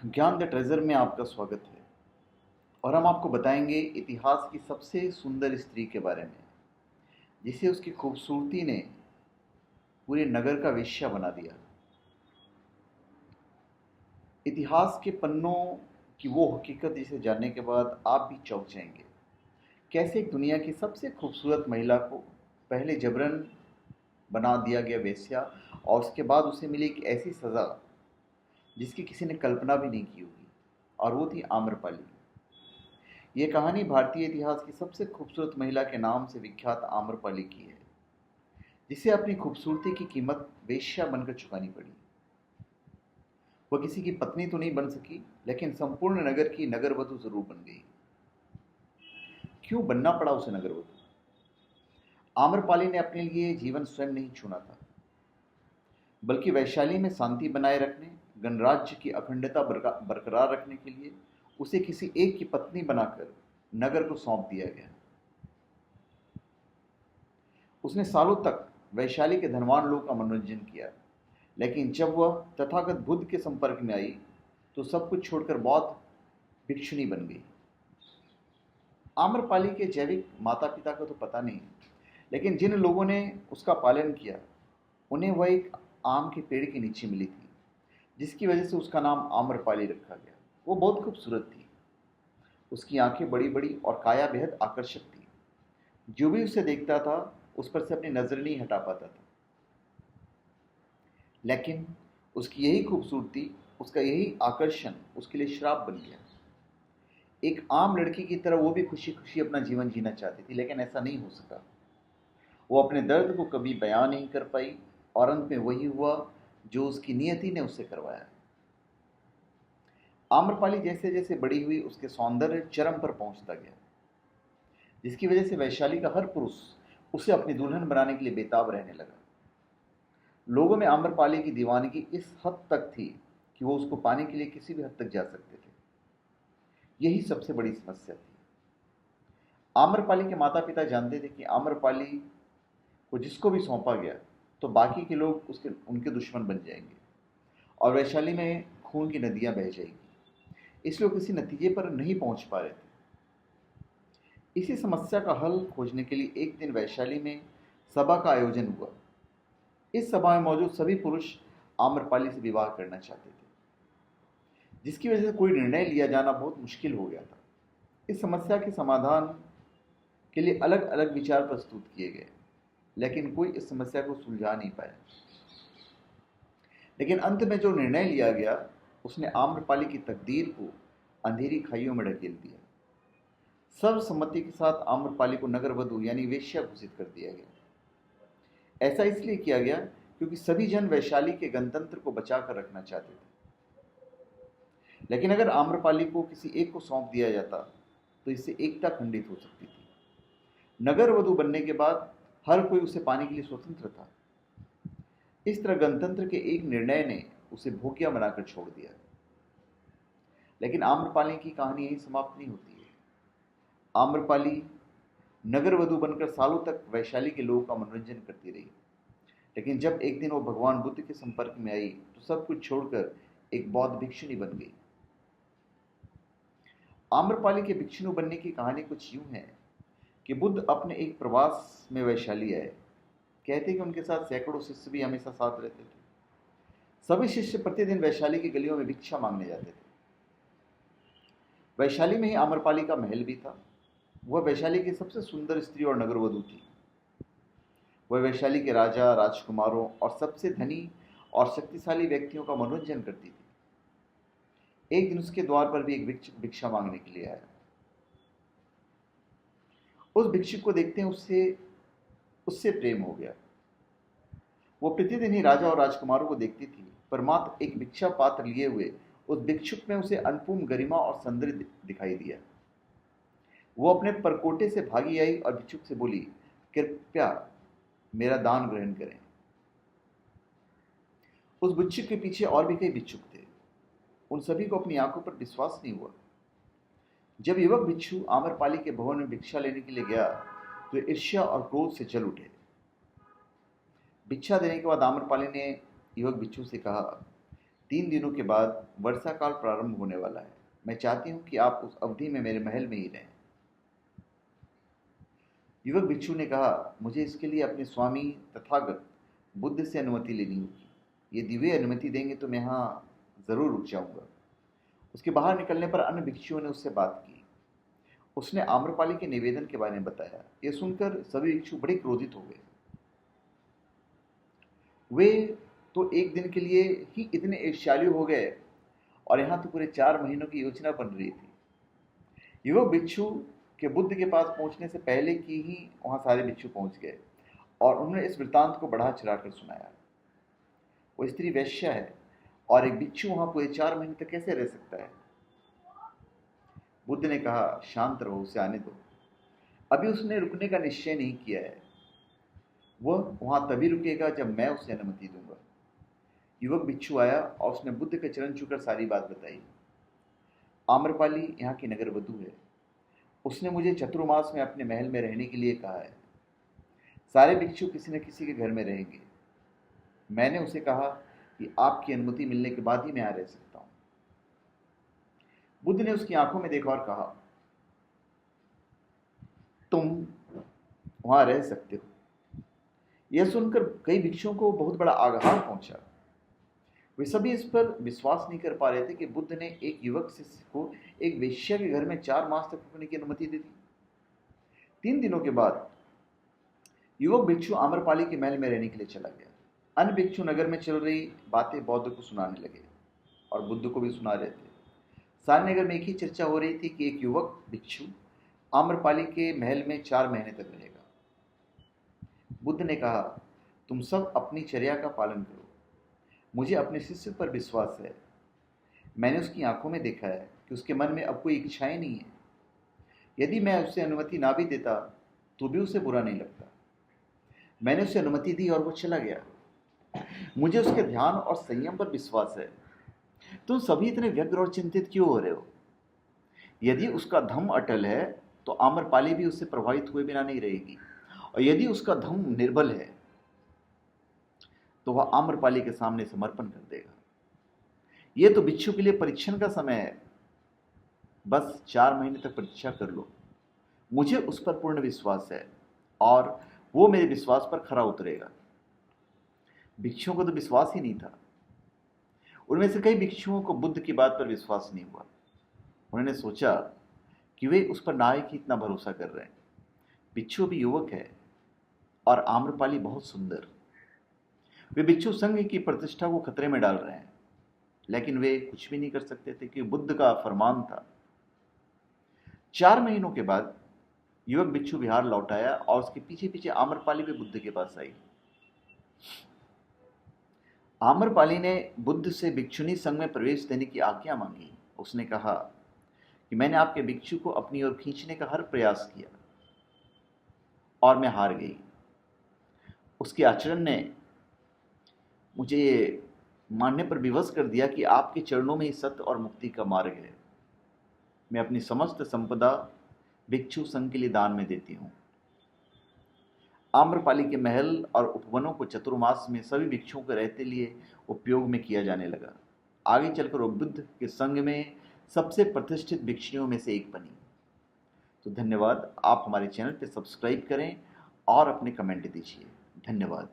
ज्ञान the treasure में आपका स्वागत है। और हम आपको बताएंगे इतिहास की सबसे सुंदर स्त्री के बारे में, जिसे उसकी खूबसूरती ने पूरे नगर का वेश्या बना दिया। इतिहास के पन्नों की वो हकीकत जिसे जानने के बाद आप भी चौंक जाएंगे। कैसे एक दुनिया की सबसे खूबसूरत महिला को पहले जबरन बना दिया गया वेश्या, और उसके बाद उसे मिली एक ऐसी सज़ा जिसकी किसी ने कल्पना भी नहीं की होगी, और वो थी आम्रपाली। ये कहानी भारतीय इतिहास की सबसे खूबसूरत महिला के नाम से विख्यात आम्रपाली की है, जिसे अपनी खूबसूरती की कीमत वेश्या बनकर चुकानी पड़ी। वह किसी की पत्नी तो नहीं बन सकी, लेकिन संपूर्ण नगर की नगरवधु जरूर बन गई। क्यों बनना पड़ा उसे नगरवधु? आम्रपाली ने अपने लिए जीवन स्वयं नहीं चुना था, बल्कि वैशाली में शांति बनाए रखने, गणराज्य की अखंडता बरकरार रखने के लिए उसे किसी एक की पत्नी बनाकर नगर को सौंप दिया गया। उसने सालों तक वैशाली के धनवान लोगों का मनोरंजन किया, लेकिन जब वह तथागत बुद्ध के संपर्क में आई तो सब कुछ छोड़कर बौद्ध भिक्षुणी बन गई। आम्रपाली के जैविक माता पिता का तो पता नहीं, लेकिन जिन लोगों ने उसका पालन किया उन्हें वह एक आम के पेड़ के नीचे मिली थी, जिसकी वजह से उसका नाम आम्रपाली रखा गया। वो बहुत खूबसूरत थी। उसकी आंखें बड़ी बड़ी और काया बेहद आकर्षक थी। जो भी उसे देखता था उस पर से अपनी नजर नहीं हटा पाता था। लेकिन उसकी यही खूबसूरती, उसका यही आकर्षण उसके लिए श्राप बन गया। एक आम लड़की की तरह वो भी खुशी खुशी अपना जीवन जीना चाहती थी, लेकिन ऐसा नहीं हो सका। वो अपने दर्द को कभी बयां नहीं कर पाई, और अंत में वही हुआ जो उसकी नियति ने उससे करवाया। आम्रपाली जैसे जैसे बड़ी हुई, उसके सौंदर्य चरम पर पहुंचता गया, जिसकी वजह से वैशाली का हर पुरुष उसे अपनी दुल्हन बनाने के लिए बेताब रहने लगा। लोगों में आम्रपाली की दीवानगी इस हद तक थी कि वो उसको पाने के लिए किसी भी हद तक जा सकते थे। यही सबसे बड़ी समस्या थी। आम्रपाली के माता पिता जानते थे कि आम्रपाली को जिसको भी सौंपा गया तो बाकी के लोग उसके उनके दुश्मन बन जाएंगे, और वैशाली में खून की नदियां बह जाएंगी। इसलिए वो किसी नतीजे पर नहीं पहुंच पा रहे थे। इसी समस्या का हल खोजने के लिए एक दिन वैशाली में सभा का आयोजन हुआ। इस सभा में मौजूद सभी पुरुष आम्रपाली से विवाह करना चाहते थे, जिसकी वजह से कोई निर्णय लिया जाना बहुत मुश्किल हो गया था। इस समस्या के समाधान के लिए अलग अलग विचार प्रस्तुत किए गए, लेकिन कोई इस समस्या को सुलझा नहीं पाया। लेकिन अंत में जो निर्णय लिया गया उसने आम्रपाली की तकदीर को अंधेरी खाइयों में ढकेल दिया। सर्वसम्मति के साथ आम्रपाली को नगरवधु यानी वेश्या घोषित कर दिया गया। ऐसा इसलिए किया गया क्योंकि सभी जन वैशाली के गणतंत्र को बचाकर रखना चाहते थे। लेकिन अगर आम्रपाली को किसी एक को सौंप दिया जाता तो इससे एकता खंडित हो सकती थी। नगर वधु बनने के बाद हर कोई उसे पाने के लिए स्वतंत्र था। इस तरह गणतंत्र के एक निर्णय ने उसे भोगिया बनाकर छोड़ दिया। लेकिन आम्रपाली की कहानी यही समाप्त नहीं होती है। आम्रपाली नगर वधु बनकर सालों तक वैशाली के लोगों का मनोरंजन करती रही, लेकिन जब एक दिन वो भगवान बुद्ध के संपर्क में आई तो सब कुछ छोड़कर एक बौद्ध भिक्षुणी बन गई। आम्रपाली के भिक्षुणी बनने की कहानी कुछ यूं है कि बुद्ध अपने एक प्रवास में वैशाली आए। कहते हैं कि उनके साथ सैकड़ों शिष्य भी हमेशा साथ रहते थे। सभी शिष्य प्रतिदिन वैशाली की गलियों में भिक्षा मांगने जाते थे। वैशाली में ही आम्रपाली का महल भी था। वह वैशाली की सबसे सुंदर स्त्री और नगरवधु थी। वह वैशाली के राजा, राजकुमारों और सबसे धनी और शक्तिशाली व्यक्तियों का मनोरंजन करती थी। एक दिन उसके द्वार पर भी एक भिक्षुक भिक्षा मांगने के लिए आया। उस भिक्षुक को देखते हैं उससे उससे प्रेम हो गया। वो प्रतिदिन ही राजा और राजकुमारों को देखती थी, पर मात्र एक भिक्षा पात्र लिए हुए उस भिक्षुक में उसे अनुपम गरिमा और सौंदर्य दिखाई दिया। वो अपने परकोटे से भागी आई और भिक्षुक से बोली, कृपया मेरा दान ग्रहण करें। उस भिक्षुक के पीछे और भी कई भिक्षुक थे। उन सभी को अपनी आंखों पर विश्वास नहीं हुआ। जब युवक भिक्षु आम्रपाली के भवन में भिक्षा लेने के लिए गया तो ईर्ष्या और क्रोध से जल उठे। भिक्षा देने के बाद आम्रपाली ने युवक भिक्षु से कहा, 3 दिनों के बाद वर्षा काल प्रारंभ होने वाला है। मैं चाहती हूँ कि आप उस अवधि में मेरे महल में ही रहें। युवक भिक्षु ने कहा, मुझे इसके लिए अपने स्वामी तथागत बुद्ध से अनुमति लेनी होगी। यदि वे अनुमति देंगे तो मैं यहाँ जरूर रुक जाऊंगा। उसके बाहर निकलने पर अन्य भिक्षुओं ने उससे बात की। उसने आम्रपाली के निवेदन के बारे में बताया। यह सुनकर सभी भिक्षु बड़े क्रोधित हो गए। वे तो एक दिन के लिए ही इतने ईर्ष्यालु हो गए और यहाँ तो पूरे 4 महीनों की योजना बन रही थी। युवक भिक्षु के बुद्ध के पास पहुंचने से पहले की ही वहां सारे भिक्षु पहुंच गए और उन्होंने इस वृत्तांत को बढ़ा चढ़ाकर सुनाया। वो स्त्री वैश्या है और एक भिक्षु वहां पूरे 4 महीने तक कैसे रह सकता है? बुद्ध ने कहा, शांत रहो, उसे आने दो। अभी उसने रुकने का निश्चय नहीं किया है। वह वहां तभी रुकेगा जब मैं उसे अनुमति दूंगा। युवक भिक्षु आया और उसने बुद्ध के चरण छूकर सारी बात बताई। आम्रपाली यहाँ की नगर वधू है। उसने मुझे चतुर्मास में अपने महल में रहने के लिए कहा है। सारे भिक्षु किसी न किसी के घर में रहेंगे। मैंने उसे कहा कि आपकी अनुमति मिलने के बाद ही मैं यहाँ रह सकता हूँ। बुद्ध ने उसकी आंखों में देखा और कहा, तुम वहां रह सकते हो। यह सुनकर कई भिक्षुओं को बहुत बड़ा आघात पहुंचा। वे सभी इस पर विश्वास नहीं कर पा रहे थे कि बुद्ध ने एक युवक शिष्य को एक वेश्या के घर में 4 मास तक रुकने की अनुमति दे दी। 3 दिनों के बाद युवक भिक्षु आम्रपाली के महल में रहने के लिए चला गया। अन्य भिक्षु नगर में चल रही बातें बौद्ध को सुनाने लगे और बुद्ध को भी सुना रहे थे। सारे नगर में एक ही चर्चा हो रही थी कि एक युवक भिक्षु आम्रपाली के महल में 4 महीने तक रहेगा। बुद्ध ने कहा, तुम सब अपनी चर्या का पालन करो। मुझे अपने शिष्य पर विश्वास है। मैंने उसकी आंखों में देखा है कि उसके मन में अब कोई इच्छाएं नहीं है। यदि मैं उसे अनुमति ना भी देता तो भी उसे बुरा नहीं लगता। मैंने उसे अनुमति दी और वो चला गया। मुझे उसके ध्यान और संयम पर विश्वास है। तुम सभी इतने व्यग्र और चिंतित क्यों हो रहे हो? यदि उसका धम्म अटल है तो आम्रपाली भी उससे प्रभावित हुए बिना नहीं रहेगी, और यदि उसका धम्म निर्बल है तो वह आम्रपाली के सामने समर्पण कर देगा। यह तो भिक्षु के लिए परीक्षण का समय है। बस 4 महीने तक प्रतीक्षा कर लो। मुझे उस पर पूर्ण विश्वास है और वो मेरे विश्वास पर खरा उतरेगा। भिक्षुओं को तो विश्वास ही नहीं था। उनमें से कई भिक्षुओं को बुद्ध की बात पर विश्वास नहीं हुआ। उन्होंने सोचा कि वे उस पर नायक ही इतना भरोसा कर रहे हैं। भिक्षु भी युवक है और आम्रपाली बहुत सुंदर। वे भिक्षु संघ की प्रतिष्ठा को खतरे में डाल रहे हैं, लेकिन वे कुछ भी नहीं कर सकते थे क्योंकि बुद्ध का फरमान था। 4 महीनों के बाद युवक भिक्षु बिहार लौट आया और उसके पीछे पीछे आम्रपाली भी बुद्ध के पास आई। आम्रपाली ने बुद्ध से भिक्षुनी संघ में प्रवेश देने की आज्ञा मांगी। उसने कहा कि मैंने आपके भिक्षु को अपनी ओर खींचने का हर प्रयास किया और मैं हार गई। उसके आचरण ने मुझे ये मानने पर विवश कर दिया कि आपके चरणों में ही सत्य और मुक्ति का मार्ग है। मैं अपनी समस्त संपदा भिक्षु संघ के लिए दान में देती हूँ। आम्रपाली के महल और उपवनों को चतुर्मास में सभी भिक्षुओं के रहते लिए उपयोग में किया जाने लगा। आगे चलकर वो बुद्ध के संघ में सबसे प्रतिष्ठित भिक्षुओं में से एक बनी। तो धन्यवाद। आप हमारे चैनल पर सब्सक्राइब करें और अपने कमेंट दीजिए। धन्यवाद।